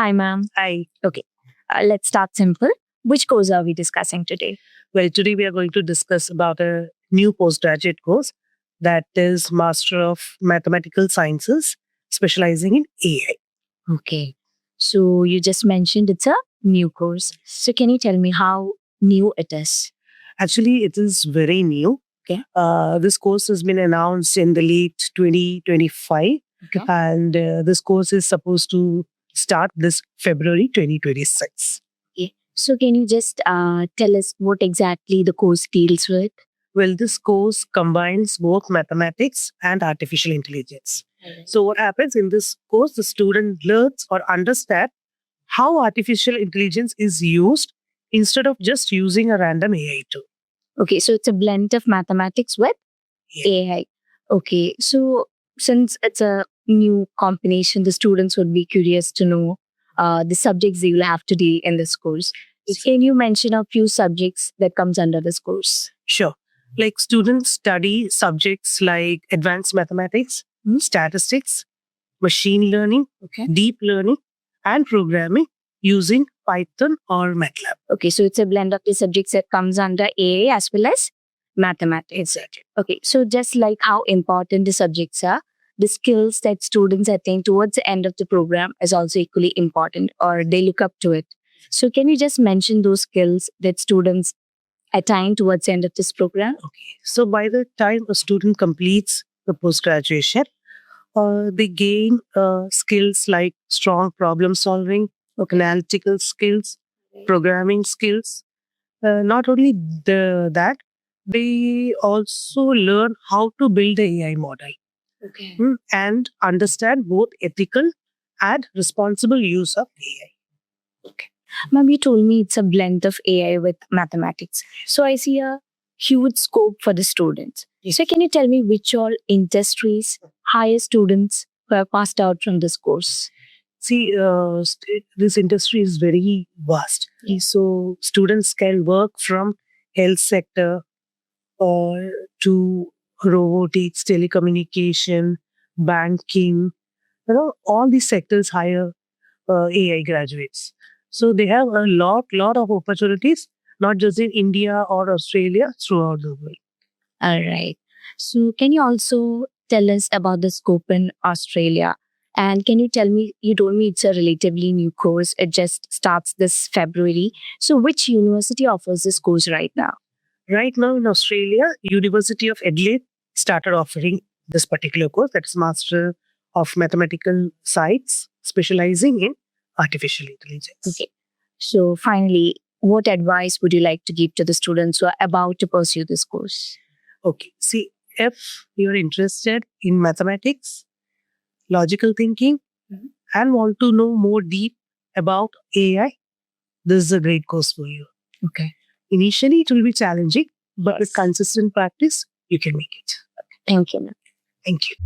Hi, ma'am. Hi. Okay, let's start simple. Which course are we discussing today? Well, today we are going to discuss about a new postgraduate course that is Master of Mathematical Sciences, specializing in AI. Okay, so you just mentioned it's a new course. So, can you tell me how new it is? Actually, it is very new. Okay. This course has been announced in the late 2025, Okay. and this course is supposed to start this February 2026. Okay. So, can you just tell us what exactly the course deals with? Well, this course combines both mathematics and artificial intelligence. So, what happens in this course, the student learns or understands how artificial intelligence is used instead of just using a random AI tool. Okay, so it's a blend of mathematics with AI. Okay, so since it's a new combination, the students would be curious to know the subjects they will have to deal in this course. Can you mention a few subjects that comes under this course? Sure. Like students study subjects like advanced mathematics, statistics, machine learning, deep learning, and programming using Python or MATLAB. Okay, so it's a blend of the subjects that comes under AI as well as mathematics. Exactly. Okay, so just like how important the subjects are, the skills that students attain towards the end of the program is also equally important, or they look up to it. So, can you just mention those skills that students attain towards the end of this program? Okay. So by the time a student completes the post graduation, they gain skills like strong problem solving, analytical skills, programming skills. Not only that, they also learn how to build the AI model and understand both ethical and responsible use of AI. Ma'am, you told me it's a blend of AI with mathematics. So, I see a huge scope for the students. So, can you tell me which all industries hire students who have passed out from this course? See, this industry is very vast. So students can work from health sector or to robotics, telecommunication, banking. All these sectors hire AI graduates. So they have a lot of opportunities, not just in India or Australia, throughout the world. All right. So, can you also tell us about the scope in Australia? And can you tell me, you told me it's a relatively new course, it just starts this February. So, which university offers this course right now? Right now in Australia, University of Adelaide started offering this particular course, that is Master of Mathematical Science, specializing in artificial intelligence. Okay. So, finally, what advice would you like to give to the students who are about to pursue this course? Okay. See, if you're interested in mathematics, logical thinking, and want to know more deep about AI, this is a great course for you. Okay. Initially, it will be challenging, but with consistent practice, you can make it. Thank you. Thank you.